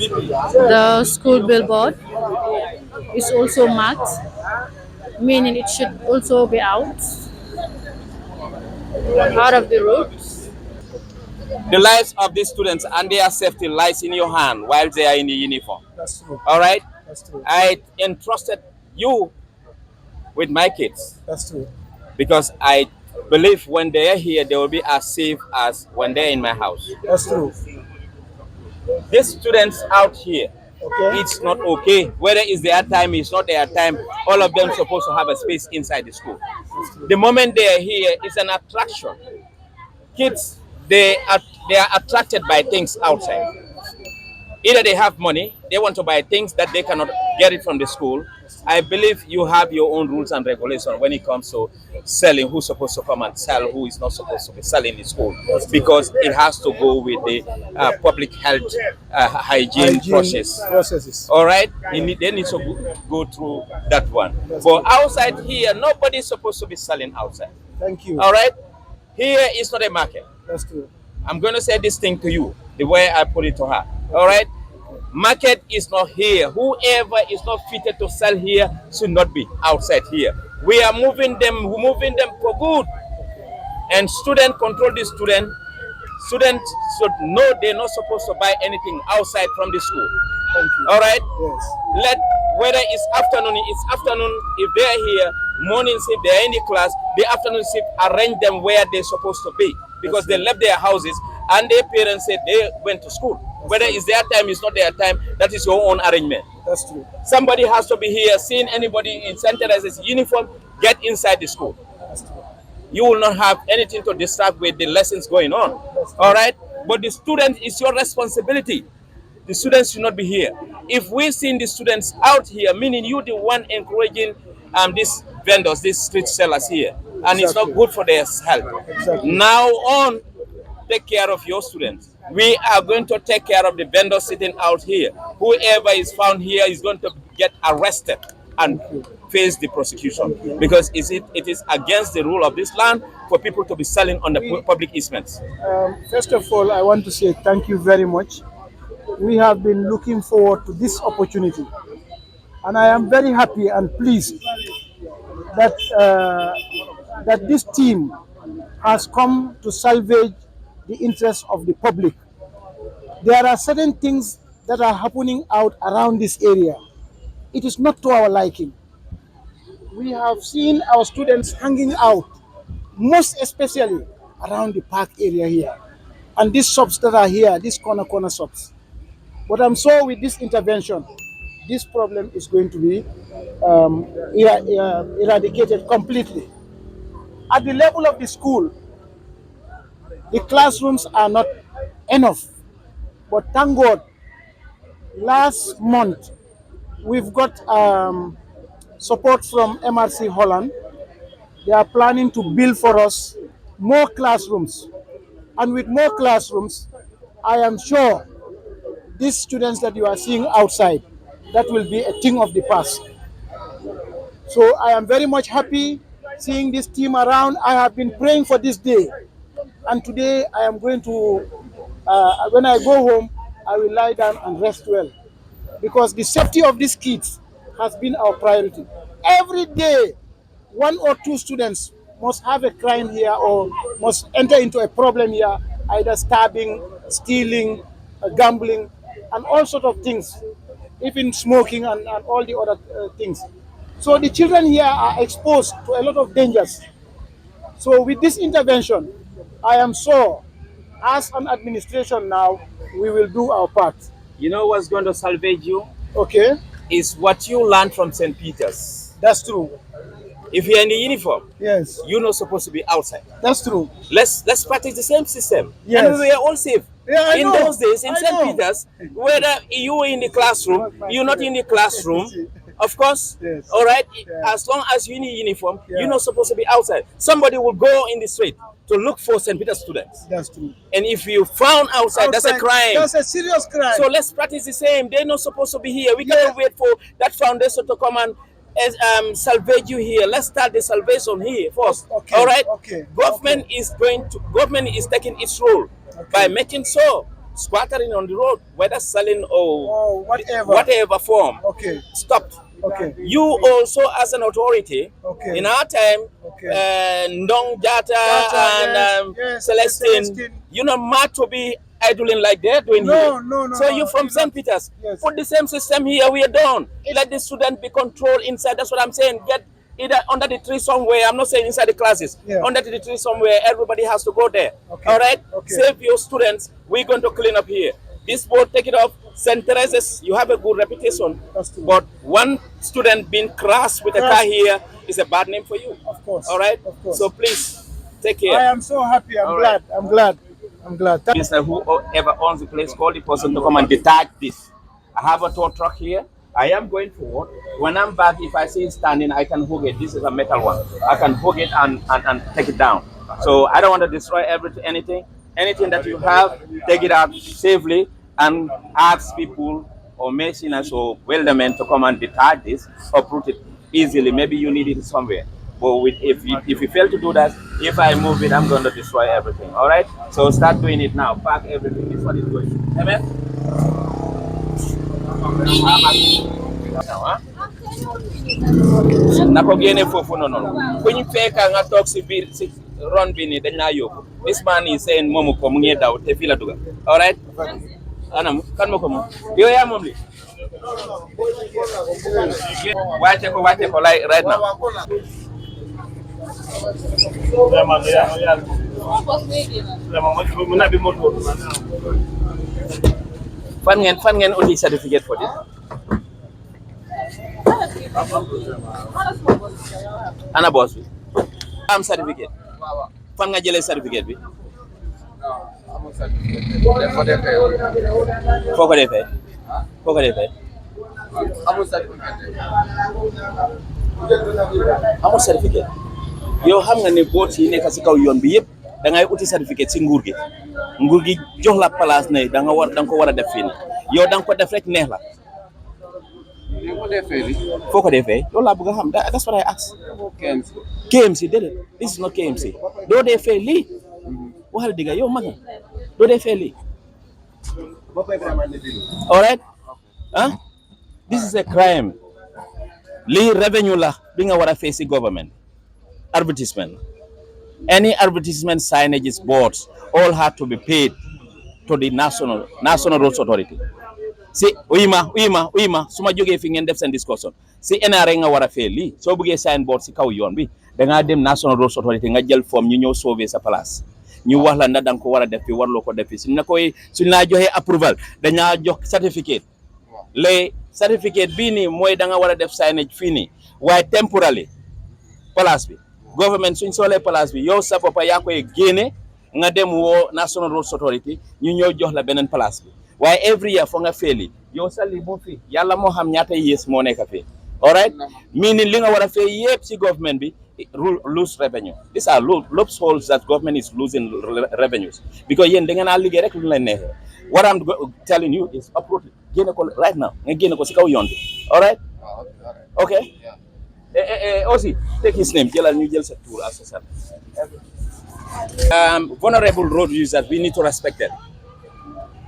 The school billboard is also marked, meaning it should also be out of the road. The lives of these students and their safety lies in your hand while they are in the uniform. That's true. All right? That's true. I entrusted you with my kids That's true. because I believe when they are here, they will be as safe as when they're in my house. That's true. These students out here, Okay. it's not okay. Whether it's their time, it's not their time. All of them supposed to have a space inside the school. The moment they are here, it's an attraction. Kids, they are attracted by things outside. Either they have money, they want to buy things that they cannot get it from the school. I believe you have your own rules and regulations when it comes to selling, who's supposed to come and sell, who is not supposed to be selling in school, because it has to go with the public health hygiene processes. All right, they need to go through that one. But outside here, nobody's supposed to be selling outside. Thank you. All right, here is not a market. That's true. I'm going to say this thing to you the way I put it to her. All right? Market is not here. Whoever is not fitted to sell here should not be outside here. We are moving them for good. And student control the student. Students should know they're not supposed to buy anything outside from the school. Thank you. All right? Yes. Let whether it's afternoon, if they're here, morning shift, they're in the class, the afternoon shift, arrange them where they're supposed to be. Because they left their houses and their parents said they went to school. Whether it's their time, it's not their time, that is your own arrangement. That's true. Somebody has to be here, seeing anybody in Santeriz's uniform, get inside the school. That's true. You will not have anything to distract with the lessons going on. All right? But the student is your responsibility. The students should not be here. If we seen the students out here, meaning you the one encouraging these vendors, these street sellers here, and it's not good for their health. Exactly. Now on, take care of your students. We are going to take care of the vendors sitting out here. Whoever is found here is going to get arrested and face the prosecution, because it is against the rule of this land for people to be selling on the public easements. First of all, I want to say thank you very much. We have been looking forward to this opportunity, and I am very happy and pleased that that this team has come to salvage the interests of the public. There are certain things that are happening out around this area. It is not to our liking. We have seen our students hanging out, most especially around the park area here. And these shops that are here, these corner shops. But I'm sure with this intervention, this problem is going to be eradicated completely. At the level of the school, the classrooms are not enough. But thank God, last month, we've got support from MRC Holland. They are planning to build for us more classrooms. And with more classrooms, I am sure these students that you are seeing outside, that will be a thing of the past. So I am very much happy seeing this team around. I have been praying for this day. And today I am going to, when I go home, I will lie down and rest well. Because the safety of these kids has been our priority. Every day, 1 or 2 students must have a crime here or must enter into a problem here, either stabbing, stealing, gambling, and all sorts of things, even smoking and all the other things. So the children here are exposed to a lot of dangers. So with this intervention, I am sure, as an administration now, we will do our part. You know what's going to salvage you? Okay, Is what you learned from St. Peter's. that's true. If you're in the uniform, Yes, you're not supposed to be outside. that's true. Let's practice the same system. Yes. And we are all safe. Yeah, I in know. those days, in I St. know. Peter's, whether you were in the classroom, you're not in the classroom, of course, Yes. all right, Yeah. as long as you're in the uniform, Yeah. you're not supposed to be outside. Somebody will go in the street to look for St. Peter's students. That's true. And if you found outside, that's a Outside, crime. That's a serious crime. So let's practice the same. They're not supposed to be here. We cannot wait for that foundation to come and salvage you here. Let's start the salvation here first. Okay, All right. okay, Government is taking its role by making sure squattering on the road, whether selling or Oh, whatever. whatever form, Okay. stopped. Okay. You also, as an authority, Okay. in our time, Okay. Ndong Jata Jata, and yes, Celestine, Celestine. you're not mad to be idling like they're doing No, here. no, So no, you from it's not. St. Peter's, Yes. put the same system here. We are done. Let the student be controlled inside. That's what I'm saying. Get either under the tree somewhere. I'm not saying inside the classes. Yeah. Under the tree somewhere. Everybody has to go there. Okay. All right. Okay. Save your students. We're going to clean up here. This board, take it off. St. Teresa's, you have a good reputation. That's true. But one student being crashed with a car here is a bad name for you. Of course. All right. Of course. So please take I care. am so happy. I'm All glad. right. I'm glad. I'm glad. Business, whoever owns the place, call the person to come and detach this. I have a tow truck here. I am going forward. When I'm back, if I see it standing, I can hook it. This is a metal one. I can hook it and take it down. So I don't want to destroy anything. Anything that you have, take it out safely and ask people or masoners or weldermen to come and detach this or put it easily. Maybe you need it somewhere. But if you fail to do that, if I move it, I'm going to destroy everything. All right? So start doing it now. Pack everything. This is what it's going. Amen? Nako gene fofu nono. Kwenye feka nga talk si ron bini dañ la yobbu. This man is saying momu ko mu ngi daw te fi la duga. All right? Anam kan mako mo? Yo ya mom li. Wache ko like right now. Fan ngeen uti certificate for this. Ana boss bi. Am certificate. Fan nga jëlé certificate bi. Foko defé. Foko defé. Amul certificate. Yow xam nga ne boot yi nekk ci kaw yoon bi yépp da ngay uti certificate ci nguur gi. Nguur gi jox la place ne da nga ko wara def fii nii. Yow da nga ko def rek neex la. Foko defé. Loolu laa bëgg a xam. That's what I asked. KMC déedéet. This is not KMC. Doo defee lii. Waxal digga yow mag nga. Doo defee lii. All right? Huh? This is a crime. Lii revenue la bi nga war a fay si government. Advertisement. Any advertisement signages boards all had to be paid to the National Roads Authority. Si uyima suma jógee fi ngeen def seen discussion si NRA nga war a fay lii soo bëggee sign board si kaw yoon bi da ngaa dem National Roads Authority nga jël form ñu ñëw sauver sa place ñu wax la ndax da nga ko war a def fi warloo ko def fi suñ laa joxee approval dañaa jox certificate les certificate bii nii mooy da nga war a def signage fii nii waaye temporarily place bi government suñ soolee place bi yow sa bopp yaa koy génne nga dem woo National Roads Authority ñu ñëw jox la beneen place bi waaye every year fo nga feeli yow sa li moo fi yàlla moo xam ñaata yees moo nekk fii all right meaning li nga war a fay yëpp si government bi lose revenue. These are loopholes that government is losing revenues because yéen da ngeen a liggéey rek lu leen neexee. What I'm telling you is uproot it. Génne ko right now nga génne ko si kaw yoon bi all right okay aussi take his name jëlal ñu jël sa tour as a vulnerable road users we need to respect them.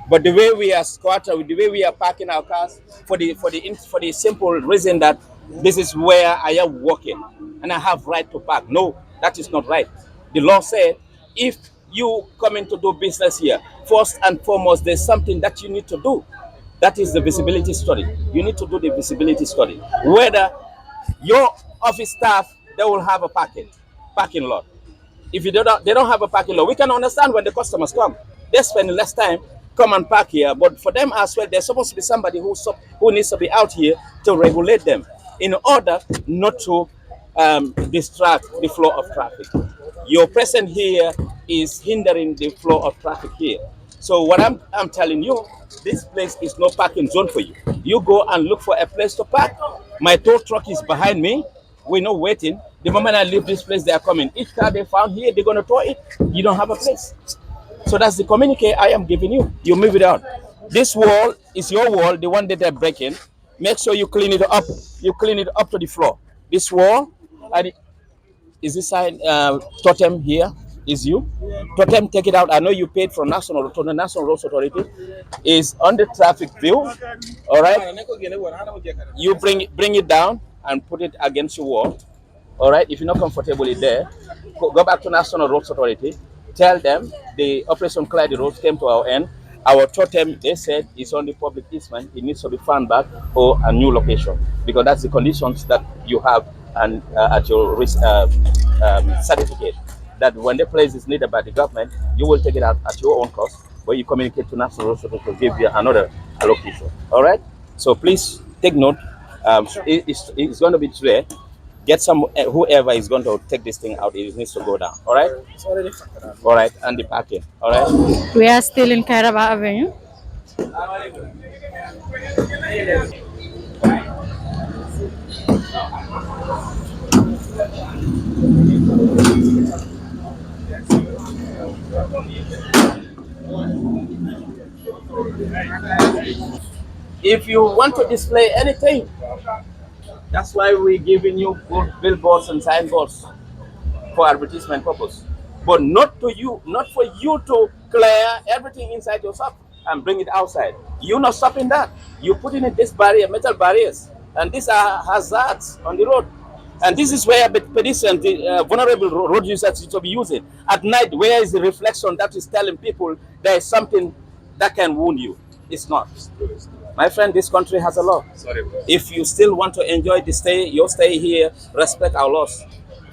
But the way we are squattering, the way we are parking our cars, for the simple reason that this is where I am working and I have right to park. No, that is not right. The law said if you coming to do business here, first and foremost, there's something that you need to do. That is the visibility study. You need to do the visibility study. Whether your office staff, they will have a parking lot. If they don't have a parking lot, we can understand when the customers come. They spend less time come and park here, but for them as well, there's supposed to be somebody who needs to be out here to regulate them in order not to distract the flow of traffic. Your presence here is hindering the flow of traffic here. So what I'm telling you, this place is no parking zone for you. You go and look for a place to park. My tow truck is behind me. We're not waiting. The moment I leave this place, they are coming. Each car they found here, they're going to tow it. You don't have a place. So that's the communique I am giving you. You move it out. This wall is your wall, the one that they're breaking. Make sure you clean it up. You clean it up to the floor. This wall, is this side totem here? is you. Totem, take it out. I know you paid from national to the National Roads Authority. Is on the traffic view. All right. You bring it down and put it against your wall. All right. If you're not comfortable in there, go back to National Roads Authority. Tell them the Operation Clear the Roads came to our end. Our totem, they said, is on the public easement. It needs to be found back or a new location because that's the conditions that you have and at your risk certificate. That when the place is needed by the government, you will take it out at your own cost, where you communicate to National Roads Authority to give you another allocation. All right. So please take note. It's going to be today. Get some whoever is going to take this thing out. It needs to go down. All right. All right, and the parking. All right. We are still in Kairaba Avenue. If you want to display anything, that's why we're giving you good billboards and signboards for advertisement purpose. But not to you, not for you to clear everything inside your shop and bring it outside. You're not stopping that. You're putting in this barrier, metal barriers, and these are hazards on the road. And this is where pedestrians, the vulnerable road users, need to be using at night. Where is the reflection that is telling people there is something that can wound you? It's not. My friend, this country has a law. If you still want to enjoy the stay, your stay here, respect our laws.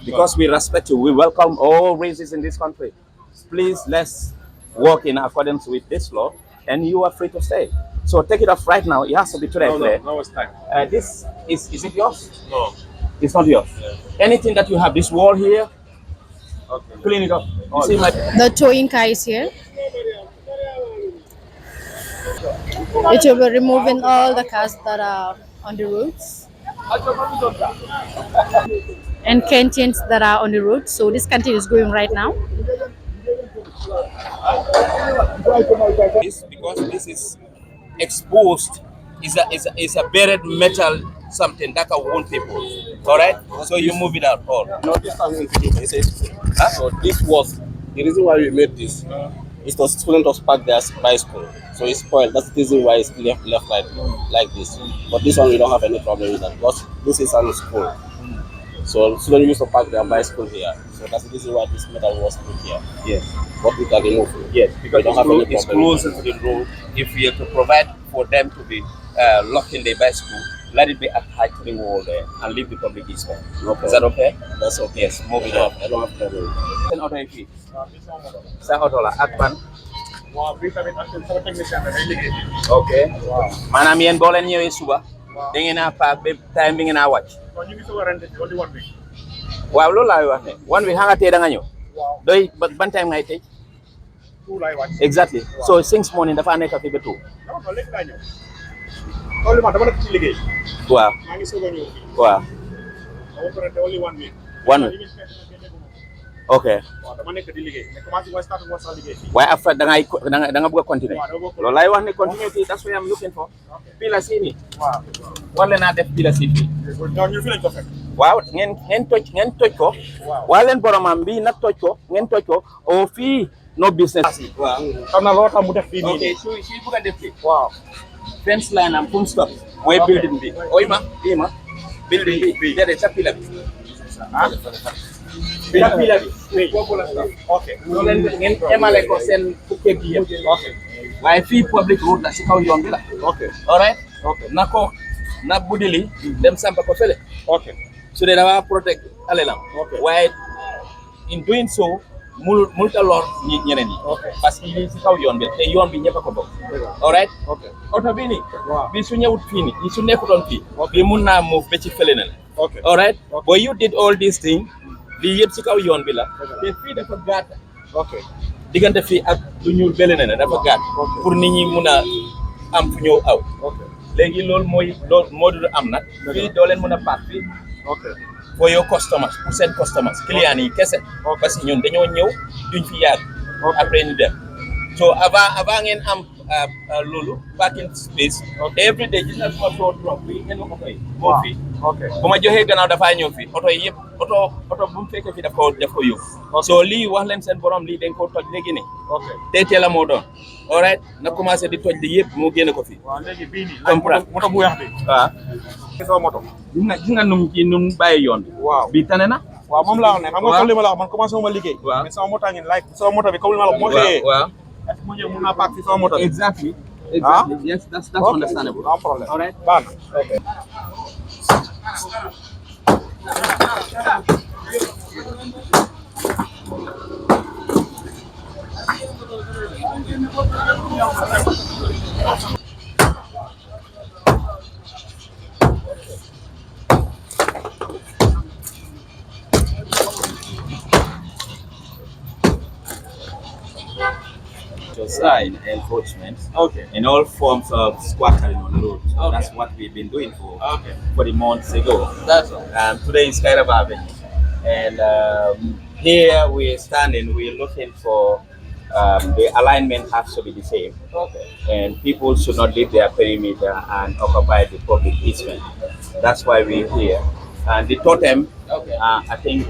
Because we respect you, we welcome all races in this country. Please, let's work in accordance with this law, and you are free to stay. So take it off right now. It has to be today. No, it's time. This is it yours? No. It's not yours. Yeah. Anything that you have, this wall here, Okay. clean it up. You see The towing car is here. It will be removing all the cars that are on the roads and canteens that are on the road. So this canteen is going right now. this because this is exposed. Is a buried metal something that can wound people. All right. So you move it out. All. No, this time it says. So this was the reason why we made this. It was students park their bicycle, so it's spoiled. That's the reason why it's left like this. But this one we don't have any problem with that because this is a school. So students used to park their bicycle here. So that's the reason why this metal was put here. Yes. But we can remove it. Yes. Because we don't have any it's problem with closer to the road. If we have to provide for them to be locked in their bicycle, let it be attached to the wall there and leave the public easement. Okay. Is that okay? That's okay. Yes. Move it up. I don't have problem. Seen auto yi fii sa auto la ak ban. waaw bii tamit ak sama technicien la day liggéey. ok maanaam yéen boo leen ñëwee suba da ngeen a paak ba time bi ngeen a wàcc. kon ñu ngi soog a rente only 1 week. waaw loolu laay wax ne one week xam nga tey da nga ñëw. waaw doy ban time ngay tey. 2 laay wàcc. exactly so since morning dafa nekk fi ba two. non non léegi laa ñëw. loolu ma dama nekk ci liggéey. waaw maa ngi soog a ñëw fii. waaw dama ko rente only 1 week. one week ok waaw dama nekk di liggéey mais commencé mooy start mooy sax liggéey fii. waaye après da nga bëgg a continuer waaw dama bëgg a loolu laay wax ne continuity that's what I'm looking for. pila si nii waaw. war leen naa def pila si fii. ñoo ñu fi lañ ko fekk. waaw ngeen toj ko. waaw. waa leen boromam bii nag toj ko ngeen toj ko o fii no business. waaw xam naa loolu tax mu def fii nii. ok su bëgg a def fii. waaw. fence line am full stop. mooy building bi oy ma bii ma. building bi déedéet sa pila bi. ah. sa pila bi. oui boobu la ok. loolu leen ngeen emale ko seen fukkeeg gi yëpp. ok. waaye fii public road la si kaw yoon bi la. ok. alright ok. na budili dem sampa ko fële. ok. su dee dafa protect alelam. ok. waaye in doing so multa lor ñeneen ñi. ok. parce que lii si kaw yoon bi te yoon bi ñëpp a ko bokk. alright ok. oto bii nii. waaw. bii su ñëwut fii nii su nekkutoon fii. bii mun naa move ba ci fële na la. ok. alright Ok. but you did all these things lii yëpp si kaw yoon bi la. te fii dafa gàtt. ok. diggante fii ak lu ñuul bële na dafa gàtt. Ok. pour nit ñi mun a am fu ñëw aw. ok. léegi loolu moo dul am nag. fii doo leen mën a paak fii. ok. for your customers pour seen customers clients yi kese. parce que ñun dañoo ñëw duñ fi yàgg. après ñu dem so avant ngeen am Lulu parking space. Every day gis nga suma toog drop bi enu oto yi moo fi ok bu ma joxee gannaaw dafaa ñëw fi oto yi yëpp oto bu mu fekkee fi daf ko yóbbu so lii wax leen seen borom lii dañ ko toj léegi ne ok tey teel a moo doon all right na commencé di toj li yëpp moo génne ko fi waaw léegi bii nii comprendre moto bu weex bi waaw sama moto gis nga num bàyyi yoon bi waaw bii tane na waaw moom laa wax ne xam nga comme li ma la wax man commencé wu ma liggéey waaw mais sama moto ngi like sama moto bi comme li ma la wax moo xëyee waaw est-ce que mu ñëw mun naa paak fi sama moto bi exactly ah yes that's understandable no problème all right baax na ok Side enforcement Okay. in all forms of squattering on the road. So that's what we've been doing for the months ago. That's all. Today is Kairaba Avenue, and here we're standing. We're looking for the alignment has to be the same, Okay. and people should not leave their perimeter and occupy the public easement. That's why we're here. And the totem, Okay. I think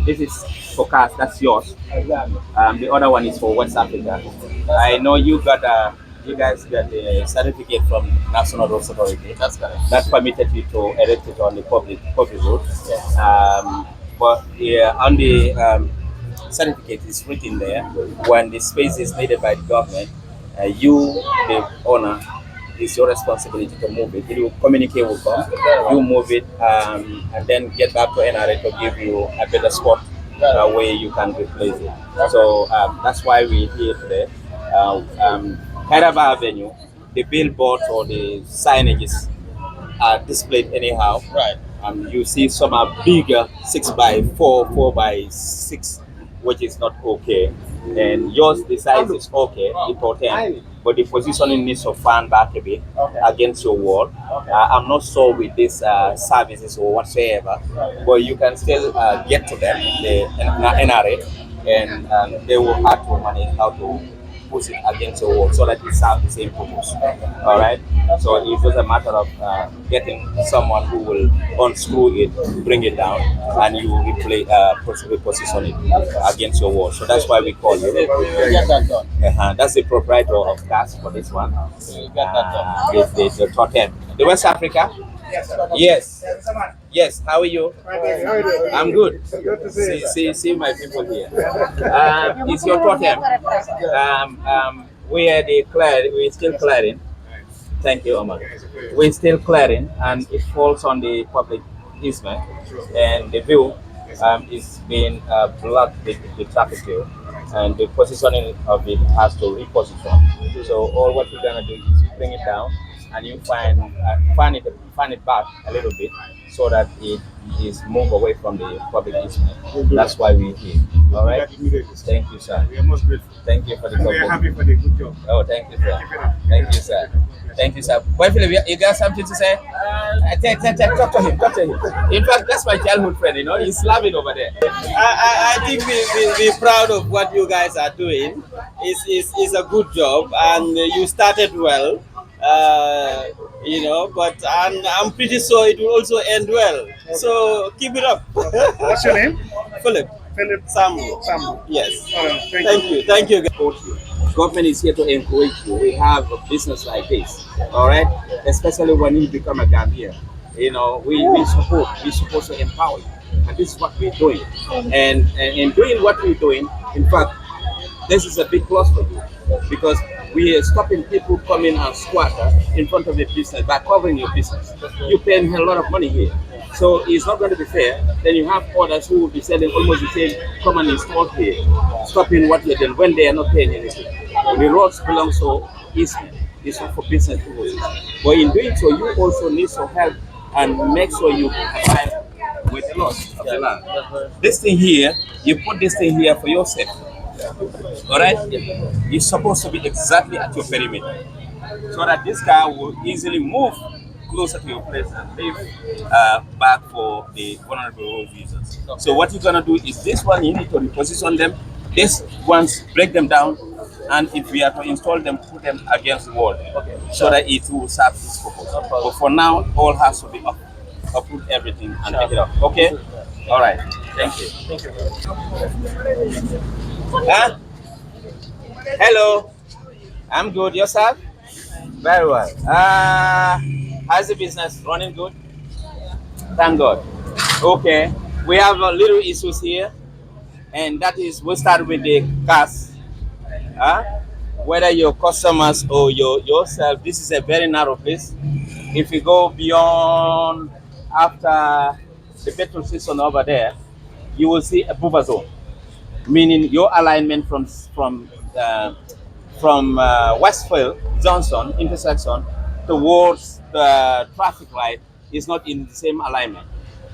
this is for cars. That's yours. The other one is for West Africa. I know you guys got a certificate from National Roads Authority. That's correct. That permitted you to erect it on the public road. Yes. But on the certificate is written there when the space is needed by the government, you, the owner, it's your responsibility to move it. You communicate with them, you move it, and then get back to NRA to give you a better spot where you can replace it. So that's why we're here today. Kairaba Avenue, the billboards or the signages are displayed anyhow. Right. You see some are bigger, 6x4, 4x6, which is not okay. And yours, the size is okay, it's 10, but the positioning needs to fan back a bit against your wall. I'm not sure with these services or whatsoever, but you can still get to them, the NRA, and they will have to manage how to push it against your wall so that it serves the same purpose. All right. So it's just a matter of getting someone who will unscrew it, bring it down, and you position it against your wall. So that's why we call you. Get that done. That's the proprietor of gas for this one. Get that done. The totem. The West Africa. Yes. Yes. How are you? I'm good. See my people here. It's your totem. We're still clearing. Thank you, Omar. We're still clearing, and it falls on the public easement, and the view is being blocked with the traffic view, and the positioning of it has to reposition. So all what we're gonna do is you bring it down, and you fan it back a little bit so that it is moved away from the public easement. That's why we're here. All right. Thank you, sir. We are most grateful. Thank you for the We are compliment. happy for the good job. Oh, thank you, sir. Thank you, sir. Thank you, sir. Boy, Philip, you got something to say? Talk to him. Talk to him. In fact, that's my childhood friend. You know, he's laughing over there. I think we're proud of what you guys are doing. It's a good job, and you started well. But I'm pretty sure it will also end well. So keep it up. What's your name? Philip. Philip Sambu. Sambu. Yes. Thank you. Thank you. Support you. Government is here to encourage you. We have a business like this, all right? Especially when you become a Gambian. You know, we support. We're supposed to empower you, and this is what we're doing. And in doing what we're doing, in fact, this is a big plus for you because we are stopping people coming and squat in front of your business by covering your business. You're paying a lot of money here. So it's not going to be fair. Then you have others who will be selling almost the same, come and install here, stopping what you're doing when they are not paying anything. The roads belong to Eastman. It's not for business purposes. But in doing so, you also need to help and make sure you comply with the laws of the land. This thing here, you put this thing here for yourself. All right? It's supposed to be exactly at your perimeter so that this car will easily move closer to your place and leave back for the vulnerable road users. So what you're gonna do is this one, you need to reposition them. This ones, break them down and if we are to install them, put them against the wall, so that it will serve its purpose. But for now, all has to be up, uproot everything and take it off. Okay. All right. Thank you. Huh? Hello. I'm good. Yourself? Very well. How's the business running good? Thank God. Okay. We have little issues here, and that is we start with the cars. Huh? Whether your customers or yourself, this is a very narrow place. If you go beyond after the petrol station over there, you will see a buffer zone, meaning your alignment from Westfield Johnson intersection towards the traffic light is not in the same alignment.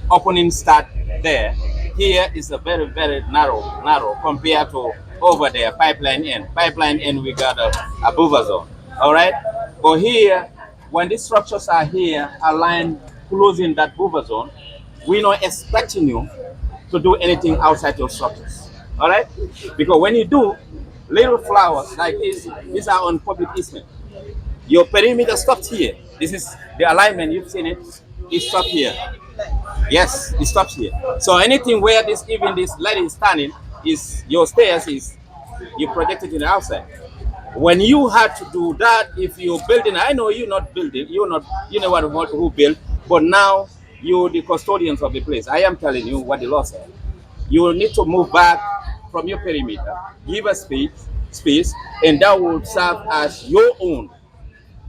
Opening start there. Here is a very narrow compared to over there pipeline end. Pipeline end we got a buffer zone. All right, but here when these structures are here aligned closing that buffer zone, we're not expecting you to do anything outside your structures. All right? Because when you do, little flowers like this, these are on public easement. Your perimeter stopped here. This is the alignment, you've seen it. It stopped here. Yes, it stops here. So anything where this light is standing is your stairs is you projected in the outside. When you had to do that, if you're building, I know you're not building, you know what who built, but now you're the custodians of the place. I am telling you what the law said. You will need to move back from your perimeter, give a space, and that will serve as your own.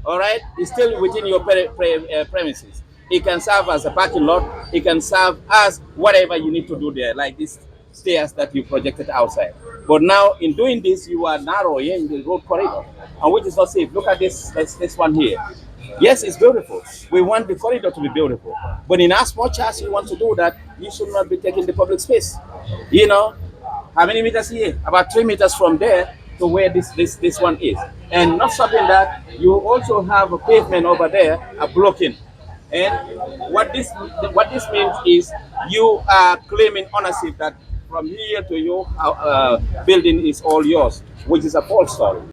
All right, it's still within your premises. It can serve as a parking lot. It can serve as whatever you need to do there, like these stairs that you projected outside. But now, in doing this, you are narrowing the road corridor, and which is not safe. Look at this one here. Yes, it's beautiful. We want the corridor to be beautiful, but in as much as you want to do that, you should not be taking the public space. You know, how many meters here? About 3 meters from there to where this one is. And not something that you also have a pavement over there, a blocking. And what this means is you are claiming ownership that from here to your building is all yours, which is a false story.